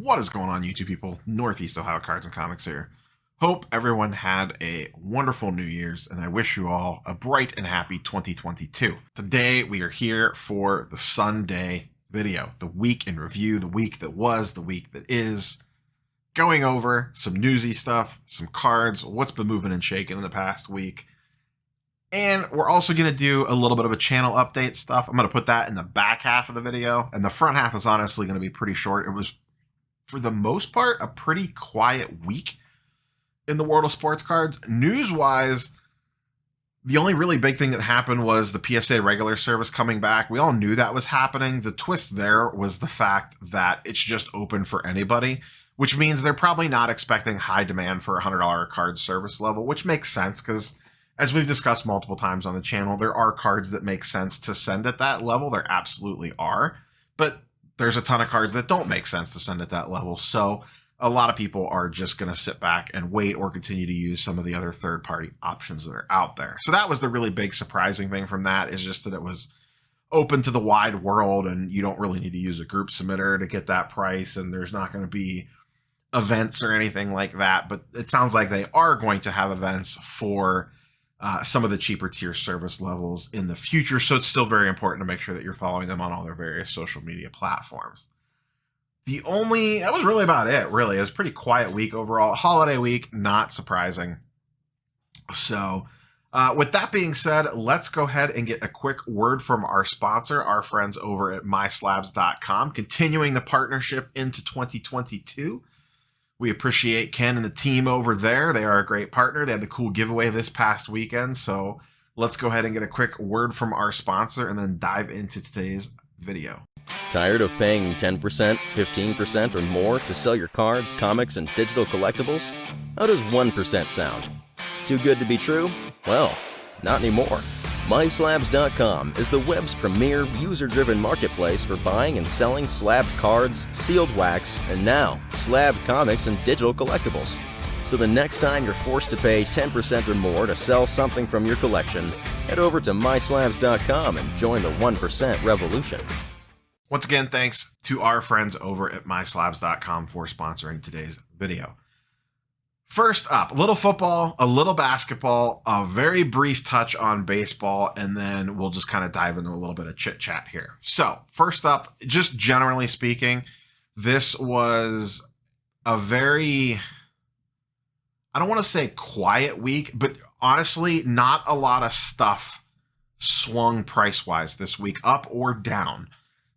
What is going on, YouTube people? Northeast Ohio Cards and Comics here. Hope everyone had a wonderful New Year's, and I wish you all a bright and happy 2022. Today, we are here for the Sunday video, the week in review, the week that was, the week that is, going over some newsy stuff, some cards, what's been moving and shaking in the past week. And we're also going to do a little bit of a channel update stuff. I'm going to put that in the back half of the video, and the front half is honestly going to be pretty short. It was, for the most part, a pretty quiet week in the world of sports cards. News-wise, the only really big thing that happened was the PSA regular service coming back. We all knew that was happening. The twist there was the fact that it's just open for anybody, which means they're probably not expecting high demand for a $100 card service level, which makes sense because, as we've discussed multiple times on the channel, there are cards that make sense to send at that level. There absolutely are. But there's a ton of cards that don't make sense to send at that level. So a lot of people are just going to sit back and wait or continue to use some of the other third-party options that are out there. So that was the really big surprising thing from that, is just that it was open to the wide world and you don't really need to use a group submitter to get that price, and there's not going to be events or anything like that. But it sounds like they are going to have events for some of the cheaper tier service levels in the future. So it's still very important to make sure that you're following them on all their various social media platforms. That was really about it, really. It was a pretty quiet week overall. Holiday week, not surprising. So with that being said, let's go ahead and get a quick word from our sponsor, our friends over at MySlabs.com, continuing the partnership into 2022. We appreciate Ken and the team over there. They are a great partner. They had the cool giveaway this past weekend. So let's go ahead and get a quick word from our sponsor and then dive into today's video. Tired of paying 10%, 15%, or more to sell your cards, comics, and digital collectibles? How does 1% sound? Too good to be true? Well, not anymore. MySlabs.com is the web's premier user-driven marketplace for buying and selling slabbed cards, sealed wax, and now slabbed comics and digital collectibles. So the next time you're forced to pay 10% or more to sell something from your collection, head over to MySlabs.com and join the 1% revolution. Once again, thanks to our friends over at MySlabs.com for sponsoring today's video. First up, a little football, a little basketball, a very brief touch on baseball, and then we'll just kind of dive into a little bit of chit chat here. So first up, just generally speaking, this was a very, I don't want to say quiet week, but honestly, not a lot of stuff swung price-wise this week, up or down.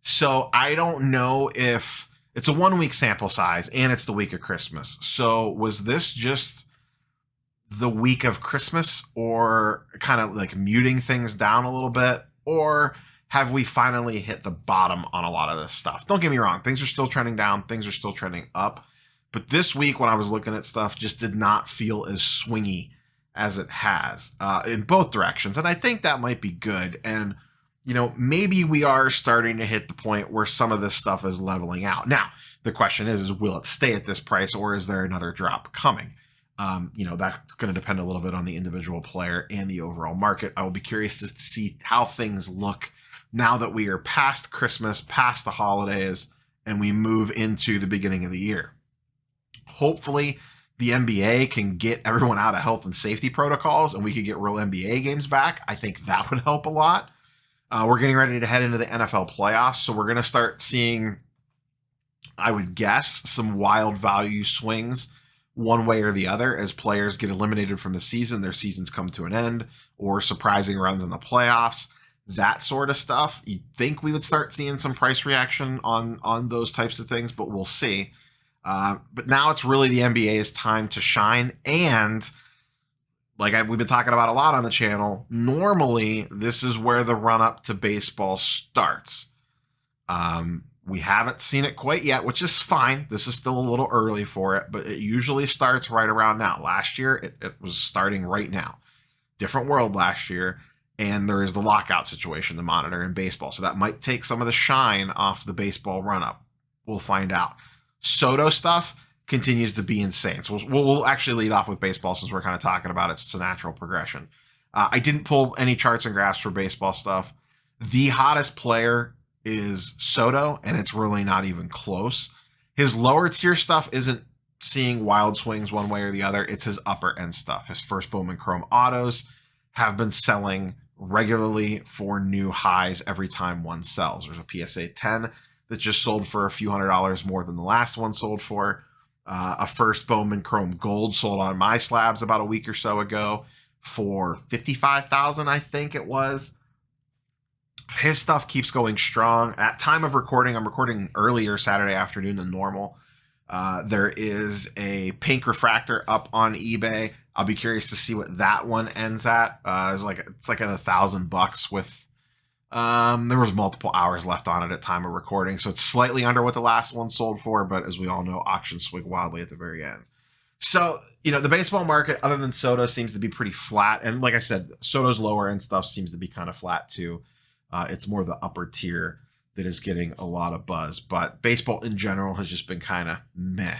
So I don't know if it's a 1 week sample size and it's the week of Christmas. So was this just the week of Christmas, or kind of like muting things down a little bit? Or have we finally hit the bottom on a lot of this stuff? Don't get me wrong. Things are still trending down. Things are still trending up. But this week when I was looking at stuff, just did not feel as swingy as it has in both directions. And I think that might be good. And you know, maybe we are starting to hit the point where some of this stuff is leveling out. Now, the question is will it stay at this price, or is there another drop coming? You know, that's going to depend a little bit on the individual player and the overall market. I will be curious to see how things look now that we are past Christmas, past the holidays, and we move into the beginning of the year. Hopefully, the NBA can get everyone out of health and safety protocols and we could get real NBA games back. I think that would help a lot. We're getting ready to head into the NFL playoffs, so we're going to start seeing, I would guess, some wild value swings one way or the other as players get eliminated from the season, their seasons come to an end, or surprising runs in the playoffs, that sort of stuff. You'd think we would start seeing some price reaction on those types of things, but we'll see. But now it's really the NBA's time to shine, and like we've been talking about a lot on the channel, normally this is where the run-up to baseball starts. We haven't seen it quite yet, which is fine. This is still a little early for it, but it usually starts right around now. Last year, it was starting right now. Different world last year, and there is the lockout situation to monitor in baseball, so that might take some of the shine off the baseball run-up. We'll find out. Soto stuff continues to be insane. So we'll actually lead off with baseball since we're kind of talking about it. It's a natural progression. I didn't pull any charts and graphs for baseball stuff. The hottest player is Soto, and it's really not even close. His lower tier stuff isn't seeing wild swings one way or the other. It's his upper end stuff. His first Bowman Chrome autos have been selling regularly for new highs every time one sells. There's a PSA 10 that just sold for a few $100s more than the last one sold for. A first Bowman Chrome Gold sold on my slabs about a week or so ago for $55,000, I think it was. His stuff keeps going strong. At time of recording, I'm recording earlier Saturday afternoon than normal. There is a pink refractor up on eBay. I'll be curious to see what that one ends at. It's like at $1,000 with there was multiple hours left on it at time of recording, so it's slightly under what the last one sold for, but as we all know, auctions swing wildly at the very end. So, the baseball market, other than Soto, seems to be pretty flat. And like I said, Soto's lower end stuff seems to be kind of flat too. It's more the upper tier that is getting a lot of buzz. But baseball in general has just been kind of meh,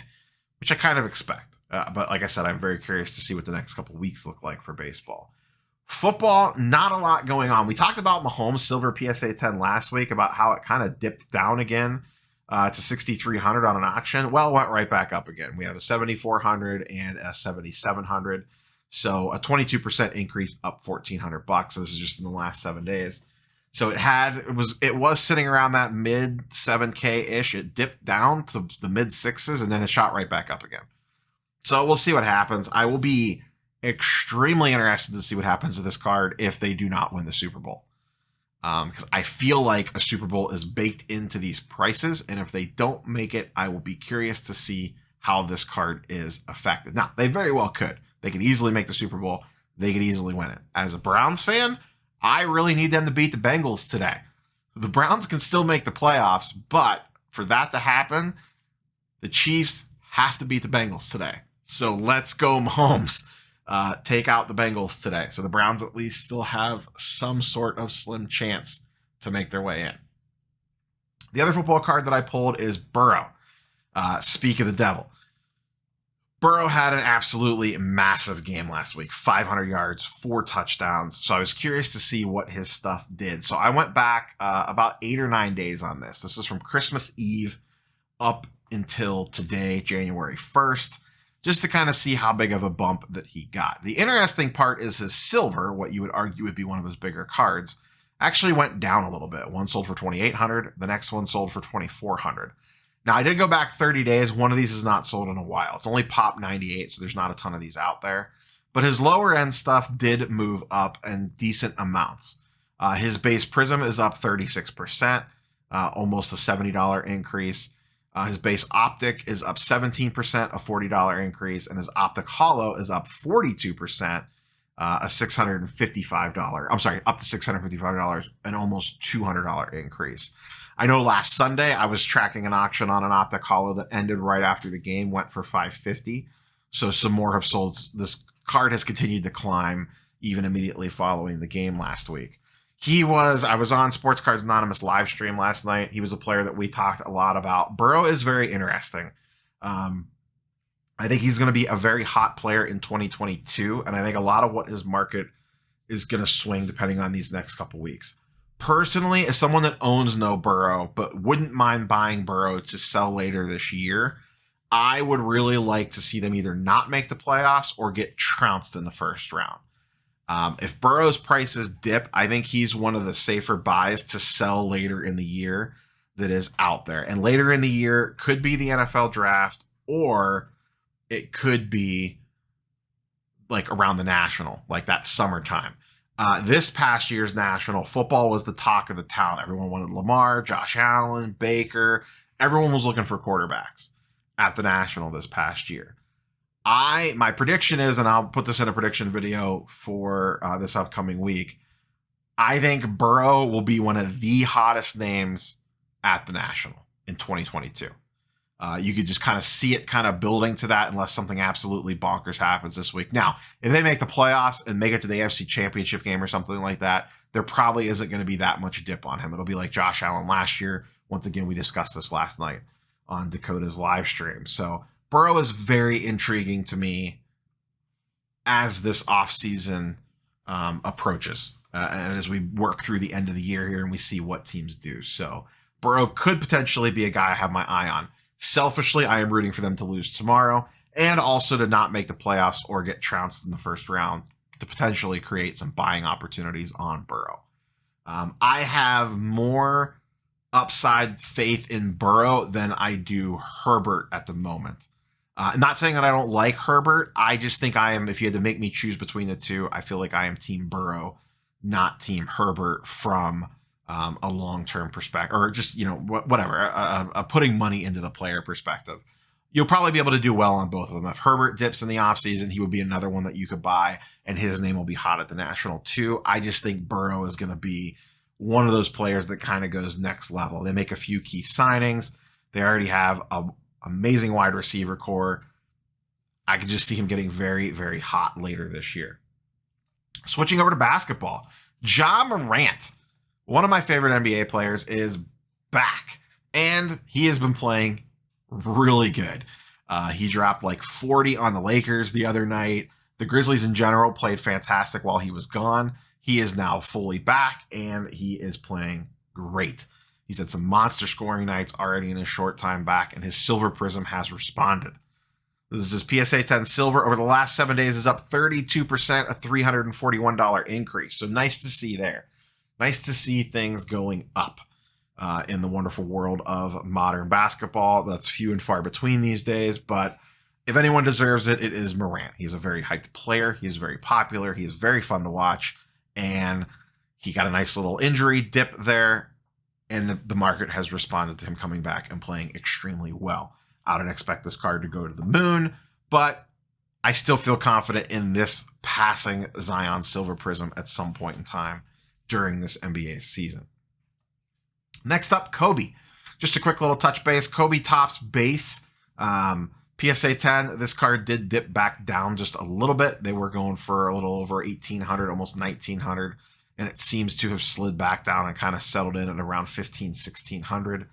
which I kind of expect. But like I said, I'm very curious to see what the next couple weeks look like for baseball. Football, not a lot going on. We talked about Mahomes' silver PSA 10 last week, about how it kind of dipped down again to 6,300 on an auction. Well, it went right back up again. We have a 7,400 and a 7,700. So a 22% increase, up $1,400. This is just in the last 7 days. So it was sitting around that mid 7K ish. It dipped down to the mid sixes and then it shot right back up again. So we'll see what happens. I will be extremely interested to see what happens to this card if they do not win the Super Bowl. Because I feel like a Super Bowl is baked into these prices. And if they don't make it, I will be curious to see how this card is affected. Now, they very well could. They could easily make the Super Bowl. They could easily win it. As a Browns fan, I really need them to beat the Bengals today. The Browns can still make the playoffs, but for that to happen, the Chiefs have to beat the Bengals today. So let's go, Mahomes. Take out the Bengals today. So the Browns at least still have some sort of slim chance to make their way in. The other football card that I pulled is Burrow. Speak of the devil. Burrow had an absolutely massive game last week. 500 yards, 4 touchdowns. So I was curious to see what his stuff did. So I went back about 8 or 9 days on this. This is from Christmas Eve up until today, January 1st, just to kind of see how big of a bump that he got. The interesting part is his silver, what you would argue would be one of his bigger cards, actually went down a little bit. One sold for $2,800. The next one sold for $2,400. Now, I did go back 30 days. One of these is not sold in a while. It's only Pop 98, so there's not a ton of these out there. But his lower end stuff did move up in decent amounts. His base Prism is up 36%, almost a $70 increase. His base Optic is up 17%, a $40 increase. And his Optic Hollow is up 42%, a $655. I'm sorry, up to $655, an almost $200 increase. I know last Sunday I was tracking an auction on an Optic Hollow that ended right after the game, went for $550. So some more have sold. This card has continued to climb even immediately following the game last week. I was on Sports Cards Anonymous live stream last night. He was a player that we talked a lot about. Burrow is very interesting. I think he's going to be a very hot player in 2022. And I think a lot of what his market is going to swing depending on these next couple weeks. Personally, as someone that owns no Burrow, but wouldn't mind buying Burrow to sell later this year, I would really like to see them either not make the playoffs or get trounced in the first round. If Burrow's prices dip, I think he's one of the safer buys to sell later in the year that is out there. And later in the year could be the NFL draft, or it could be like around the national, like that summertime. This past year's national, football was the talk of the town. Everyone wanted Lamar, Josh Allen, Baker. Everyone was looking for quarterbacks at the national this past year. My prediction is, and I'll put this in a prediction video for this upcoming week, I think Burrow will be one of the hottest names at the national in 2022. You could just kind of see it kind of building to that unless something absolutely bonkers happens this week. Now, if they make the playoffs and make it to the AFC Championship game or something like that, there probably isn't going to be that much dip on him. It'll be like Josh Allen last year. Once again, we discussed this last night on Dakota's live stream. So Burrow is very intriguing to me as this offseason approaches and as we work through the end of the year here and we see what teams do. So Burrow could potentially be a guy I have my eye on. Selfishly, I am rooting for them to lose tomorrow and also to not make the playoffs or get trounced in the first round to potentially create some buying opportunities on Burrow. I have more upside faith in Burrow than I do Herbert at the moment. Not saying that I don't like Herbert. I just think I am, if you had to make me choose between the two, I feel like I am Team Burrow, not Team Herbert from a long-term perspective, or just, whatever, a putting money into the player perspective. You'll probably be able to do well on both of them. If Herbert dips in the offseason, he would be another one that you could buy, and his name will be hot at the National too. I just think Burrow is going to be one of those players that kind of goes next level. They make a few key signings. They already have an amazing wide receiver core. I could just see him getting very, very hot later this year. Switching over to basketball, Ja Morant, one of my favorite NBA players, is back, and he has been playing really good. He dropped like 40 on the Lakers the other night. The Grizzlies in general played fantastic while he was gone. He is now fully back, and he is playing great. He's had some monster scoring nights already in his short time back, and his Silver Prism has responded. This is his PSA 10 Silver. Over the last 7 days is up 32%, a $341 increase. So nice to see there. Nice to see things going up in the wonderful world of modern basketball. That's few and far between these days, but if anyone deserves it, it is Morant. He's a very hyped player. He's very popular. He is very fun to watch, and he got a nice little injury dip there, and the market has responded to him coming back and playing extremely well. I don't expect this card to go to the moon, but I still feel confident in this passing Zion Silver Prism at some point in time during this NBA season. Next up, Kobe. Just a quick little touch base. Kobe Topps base. PSA 10, this card did dip back down just a little bit. They were going for a little over 1,800, almost 1,900, and it seems to have slid back down and kind of settled in at around 1,600,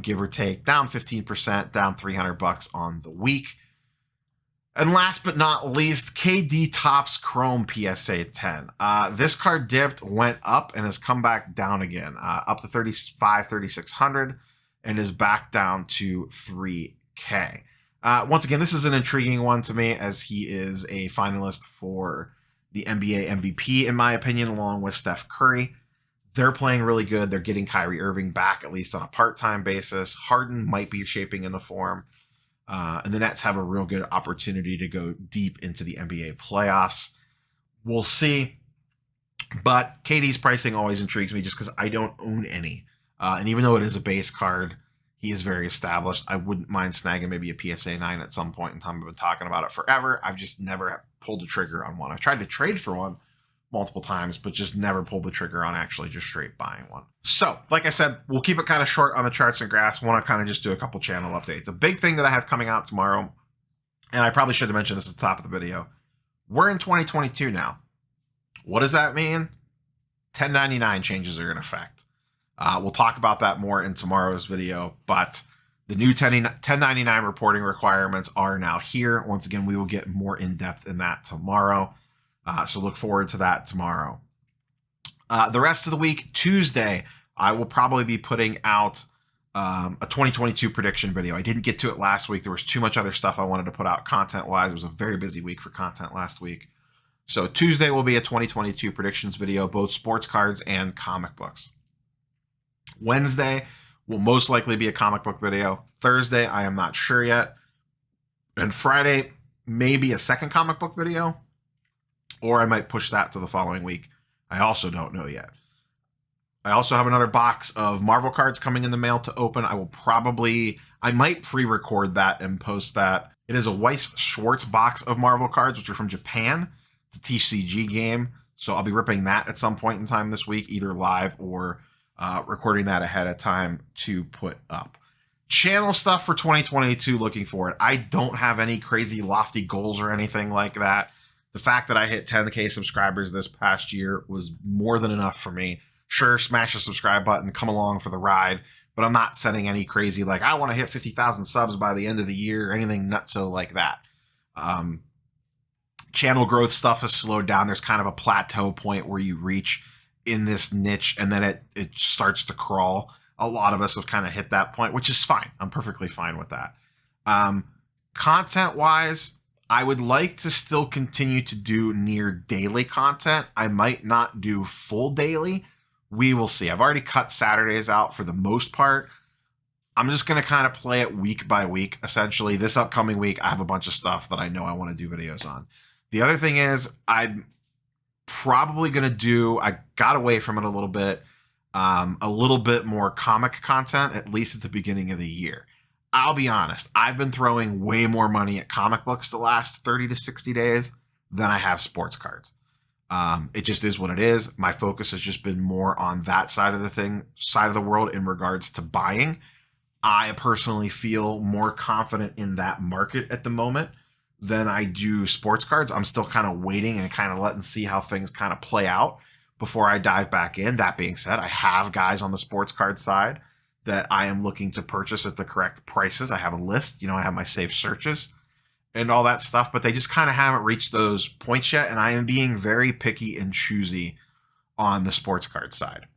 give or take. Down 15%, down $300 on the week. And last but not least, KD Topps Chrome PSA 10. This card dipped, went up, and has come back down again, up to 3,600, and is back down to 3K. Once again, this is an intriguing one to me, as he is a finalist for the NBA MVP, in my opinion, along with Steph Curry. They're playing really good. They're getting Kyrie Irving back, at least on a part-time basis. Harden might be shaping into form. And the Nets have a real good opportunity to go deep into the NBA playoffs. We'll see. But KD's pricing always intrigues me just because I don't own any. And even though it is a base card, he is very established. I wouldn't mind snagging maybe a PSA 9 at some point in time. I've been talking about it forever. I've just never pulled the trigger on one. I've tried to trade for one multiple times, but just never pulled the trigger on actually just straight buying one. So, like I said, we'll keep it kind of short on the charts and graphs. Want to kind of just do a couple channel updates. A big thing that I have coming out tomorrow, and I probably should have mentioned this at the top of the video, we're in 2022 now. What does that mean? 1099 changes are in effect. We'll talk about that more in tomorrow's video, but the new 1099 reporting requirements are now here. Once again, we will get more in depth in that tomorrow. So look forward to that tomorrow. The rest of the week, Tuesday, I will probably be putting out a 2022 prediction video. I didn't get to it last week. There was too much other stuff I wanted to put out content-wise. It was a very busy week for content last week. So Tuesday will be a 2022 predictions video, both sports cards and comic books. Wednesday will most likely be a comic book video. Thursday, I am not sure yet. And Friday, maybe a second comic book video, or I might push that to the following week. I also don't know yet. I also have another box of Marvel cards coming in the mail to open. I might pre-record that and post that. It is a Weiss Schwartz box of Marvel cards, which are from Japan. It's a TCG game. So I'll be ripping that at some point in time this week, either live or recording that ahead of time to put up. Channel stuff for 2022, looking forward. I don't have any crazy lofty goals or anything like that. The fact that I hit 10K subscribers this past year was more than enough for me. Sure, smash the subscribe button, come along for the ride, but I'm not setting any crazy, like, I want to hit 50,000 subs by the end of the year or anything nutso like that. Channel growth stuff has slowed down. There's kind of a plateau point where you reach in this niche and then it starts to crawl. A lot of us have kind of hit that point, which is fine. I'm perfectly fine with that. Content-wise, I would like to still continue to do near daily content. I might not do full daily. We will see. I've already cut Saturdays out for the most part. I'm just going to kind of play it week by week. Essentially, this upcoming week, I have a bunch of stuff that I know I want to do videos on. The other thing is, I'm probably going to do, I got away from it a little bit more comic content, at least at the beginning of the year. I'll be honest, I've been throwing way more money at comic books the last 30 to 60 days than I have sports cards. It just is what it is. My focus has just been more on that side of the world in regards to buying. I personally feel more confident in that market at the moment than I do sports cards. I'm still kind of waiting and kind of letting see how things kind of play out before I dive back in. That being said, I have guys on the sports card side that I am looking to purchase at the correct prices. I have a list, I have my safe searches and all that stuff, but they just kind of haven't reached those points yet. And I am being very picky and choosy on the sports card side.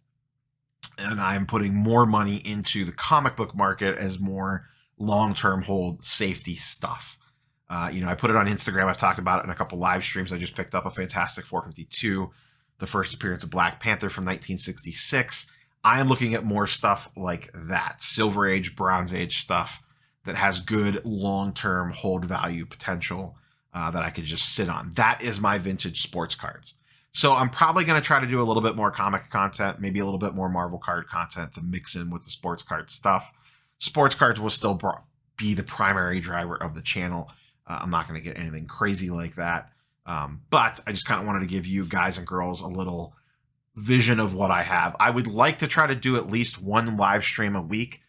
And I'm putting more money into the comic book market as more long-term hold safety stuff. I put it on Instagram. I've talked about it in a couple live streams. I just picked up a Fantastic 452, the first appearance of Black Panther from 1966. I am looking at more stuff like that, Silver Age, Bronze Age stuff that has good long-term hold value potential that I could just sit on. That is my vintage sports cards. So I'm probably going to try to do a little bit more comic content, maybe a little bit more Marvel card content to mix in with the sports card stuff. Sports cards will still be the primary driver of the channel. I'm not going to get anything crazy like that. But I just kind of wanted to give you guys and girls a little vision of what I have. I would like to try to do at least one live stream a week.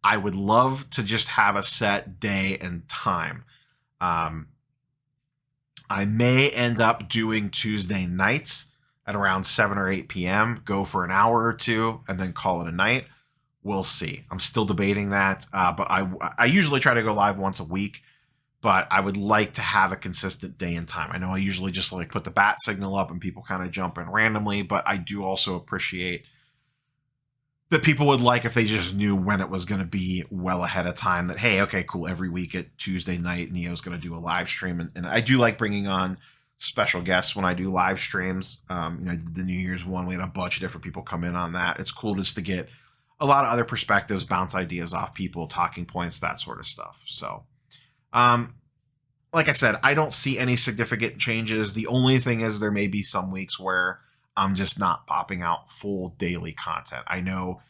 I would love to just have a set day and time. I may end up doing Tuesday nights at around 7 or 8 p.m., go for an hour or two, and then call it a night. We'll see. I'm still debating that, but I usually try to go live once a week, but I would like to have a consistent day and time. I know I usually just like put the bat signal up and people kind of jump in randomly, but I do also appreciate that people would like if they just knew when it was going to be well ahead of time, that, hey, okay, cool, every week at Tuesday night, Neo's going to do a live stream. And I do like bringing on special guests when I do live streams. I did the New Year's one. We had a bunch of different people come in on that. It's cool just to get a lot of other perspectives, bounce ideas off people, talking points, that sort of stuff. So, like I said, I don't see any significant changes. The only thing is there may be some weeks where I'm just not popping out full daily content. I know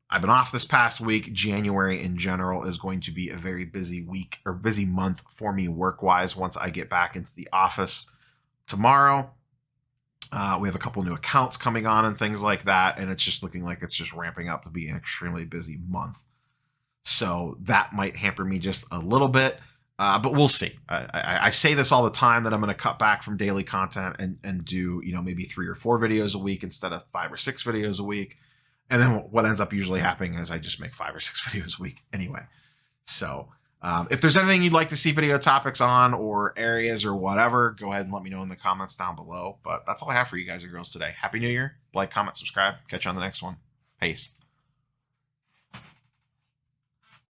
I've been off this past week. January in general is going to be a very busy week or busy month for me work-wise once I get back into the office tomorrow. We have a couple new accounts coming on and things like that, and it's just looking like it's just ramping up to be an extremely busy month. So that might hamper me just a little bit. But we'll see. I say this all the time that I'm going to cut back from daily content and do, maybe 3 or 4 videos a week instead of 5 or 6 videos a week. And then what ends up usually happening is I just make 5 or 6 videos a week anyway. So if there's anything you'd like to see video topics on or areas or whatever, go ahead and let me know in the comments down below. But that's all I have for you guys and girls today. Happy New Year. Like, comment, subscribe. Catch you on the next one. Peace.